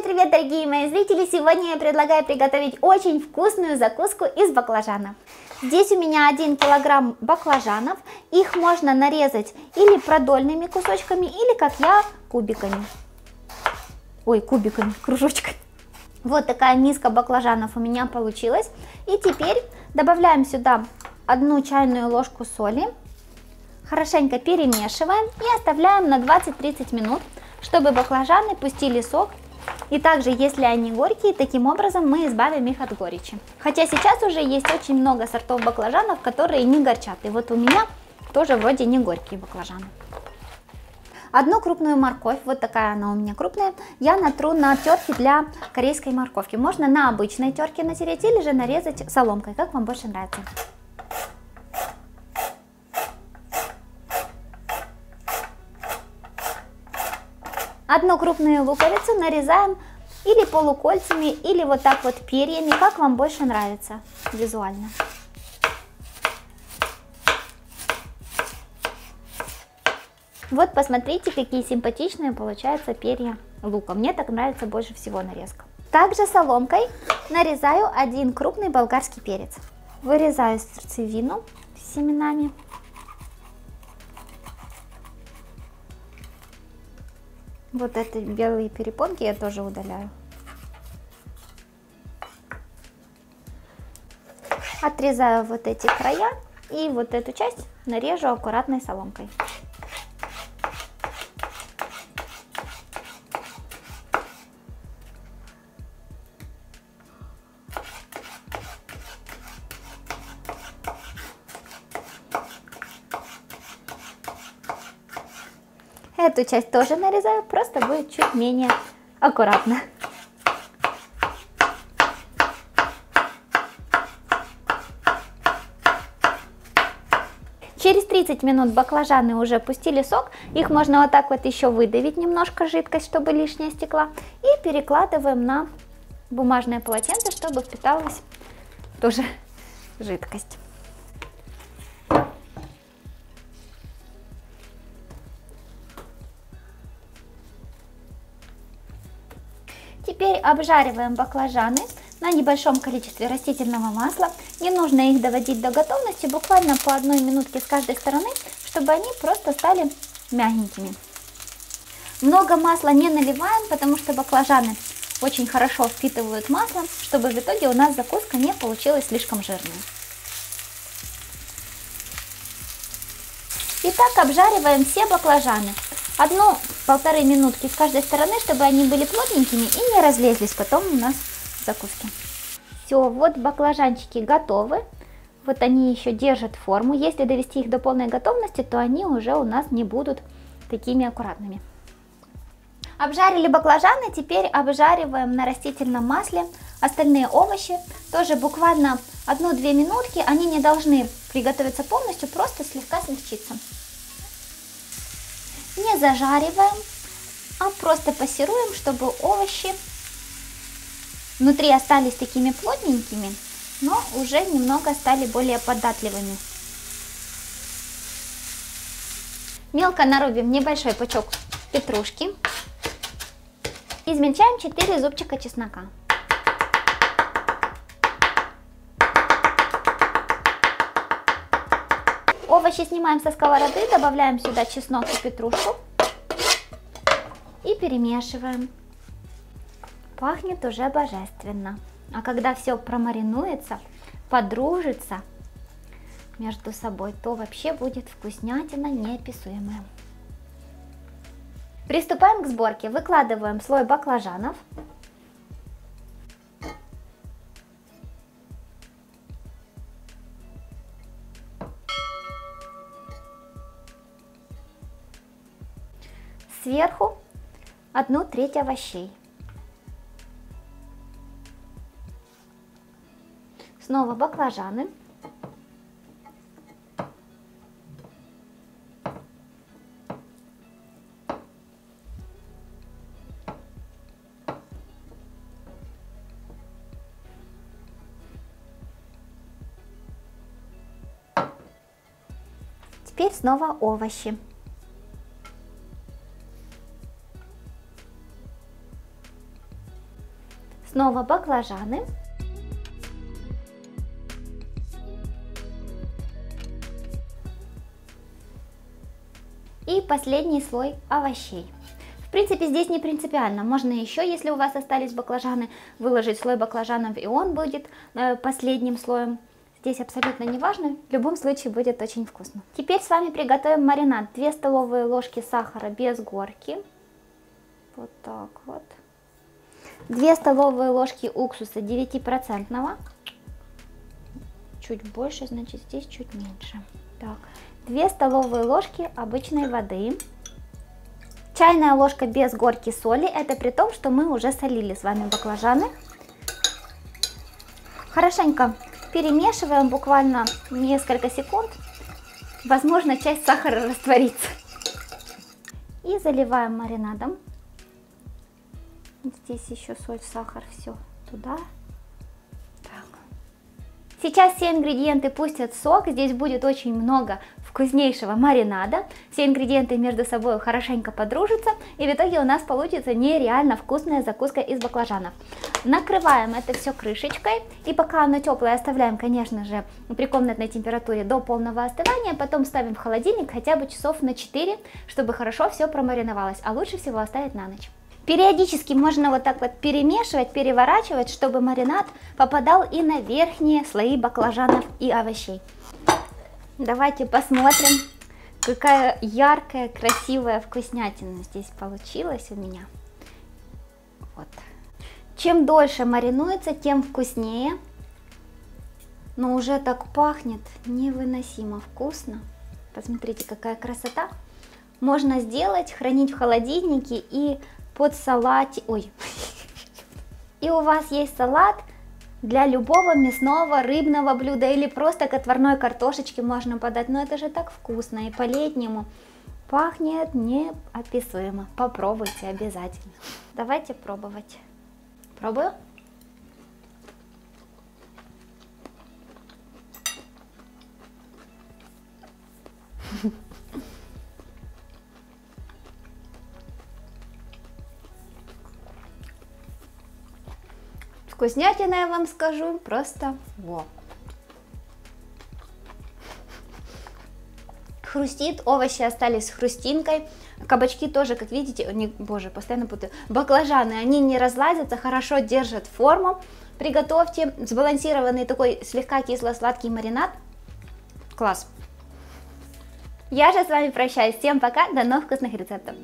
привет, дорогие мои зрители! Сегодня я предлагаю приготовить очень вкусную закуску из баклажанов. Здесь у меня 1 килограмм баклажанов. Их можно нарезать или продольными кусочками, или, как я, кубиками. Ой, кубиками, кружочками. Вот такая миска баклажанов у меня получилась. И теперь добавляем сюда 1 чайную ложку соли. Хорошенько перемешиваем и оставляем на 20-30 минут, чтобы баклажаны пустили сок. И также, если они горькие, таким образом мы избавим их от горечи. Хотя сейчас уже есть очень много сортов баклажанов, которые не горчат. И вот у меня тоже вроде не горькие баклажаны. 1 крупную морковь, вот такая она у меня крупная, я натру на терке для корейской морковки. Можно на обычной терке натереть или же нарезать соломкой, как вам больше нравится. Одну крупную луковицу нарезаем или полукольцами, или вот так вот перьями, как вам больше нравится визуально. Вот посмотрите, какие симпатичные получаются перья лука. Мне так нравится больше всего нарезка. Также соломкой нарезаю 1 крупный болгарский перец. Вырезаю сердцевину с семенами. Вот эти белые перепонки я тоже удаляю. Отрезаю вот эти края и вот эту часть нарежу аккуратной соломкой. Эту часть тоже нарезаю, просто будет чуть менее аккуратно. Через 30 минут баклажаны уже пустили сок, их можно вот так вот еще выдавить немножко жидкость, чтобы лишняя стекла, и перекладываем на бумажное полотенце, чтобы впиталась тоже жидкость. Теперь обжариваем баклажаны на небольшом количестве растительного масла. Не нужно их доводить до готовности, буквально по 1 минутке с каждой стороны, чтобы они просто стали мягенькими. Много масла не наливаем, потому что баклажаны очень хорошо впитывают масло, чтобы в итоге у нас закуска не получилась слишком жирной. Итак, обжариваем все баклажаны. 1-1,5 минутки с каждой стороны, чтобы они были плотненькими и не разлезлись потом у нас в закуске. Все, вот баклажанчики готовы. Вот они еще держат форму. Если довести их до полной готовности, то они уже у нас не будут такими аккуратными. Обжарили баклажаны, теперь обжариваем на растительном масле остальные овощи. Тоже буквально 1-2 минутки. Они не должны приготовиться полностью, просто слегка смягчиться. Не зажариваем, а просто пассируем, чтобы овощи внутри остались такими плотненькими, но уже немного стали более податливыми. Мелко нарубим небольшой пучок петрушки. Измельчаем 4 зубчика чеснока. Овощи снимаем со сковороды, добавляем сюда чеснок и петрушку и перемешиваем. Пахнет уже божественно. А когда все промаринуется, подружится между собой, то вообще будет вкуснятина неописуемая. Приступаем к сборке. Выкладываем слой баклажанов. Сверху 1/3 овощей. Снова баклажаны. Теперь снова овощи. Снова баклажаны. И последний слой овощей. В принципе, здесь не принципиально. Можно еще, если у вас остались баклажаны, выложить слой баклажанов, и он будет последним слоем. Здесь абсолютно не важно, в любом случае будет очень вкусно. Теперь с вами приготовим маринад. 2 столовые ложки сахара без горки. Вот так вот. 2 столовые ложки уксуса 9%. Чуть больше, значит здесь чуть меньше. Так. 2 столовые ложки обычной воды. Чайная ложка без горки соли. Это при том, что мы уже солили с вами баклажаны. Хорошенько перемешиваем буквально несколько секунд. Возможно, часть сахара растворится. И заливаем маринадом. Здесь еще соль, сахар, все туда. Так. Сейчас все ингредиенты пустят сок. Здесь будет очень много вкуснейшего маринада. Все ингредиенты между собой хорошенько подружатся, и в итоге у нас получится нереально вкусная закуска из баклажанов. Накрываем это все крышечкой, и пока оно теплое, оставляем, конечно же, при комнатной температуре до полного остывания, потом ставим в холодильник хотя бы часов на 4, чтобы хорошо все промариновалось, а лучше всего оставить на ночь. Периодически можно вот так вот перемешивать, переворачивать, чтобы маринад попадал и на верхние слои баклажанов и овощей. Давайте посмотрим, какая яркая, красивая вкуснятина здесь получилась у меня. Вот. Чем дольше маринуется, тем вкуснее. Но уже так пахнет невыносимо вкусно. Посмотрите, какая красота. Можно сделать, хранить в холодильнике и под салате. Ой. И у вас есть салат для любого мясного, рыбного блюда или просто к отварной картошечке можно подать. Но это же так вкусно и по-летнему. Пахнет неописуемо. Попробуйте обязательно. Давайте пробовать. Пробую. Вкуснятина, я вам скажу, просто во. Хрустит, овощи остались с хрустинкой, кабачки тоже, как видите, они, боже, постоянно путаю, баклажаны, они не разлазятся, хорошо держат форму. Приготовьте сбалансированный такой слегка кисло-сладкий маринад. Класс! Я же с вами прощаюсь, всем пока, до новых вкусных рецептов!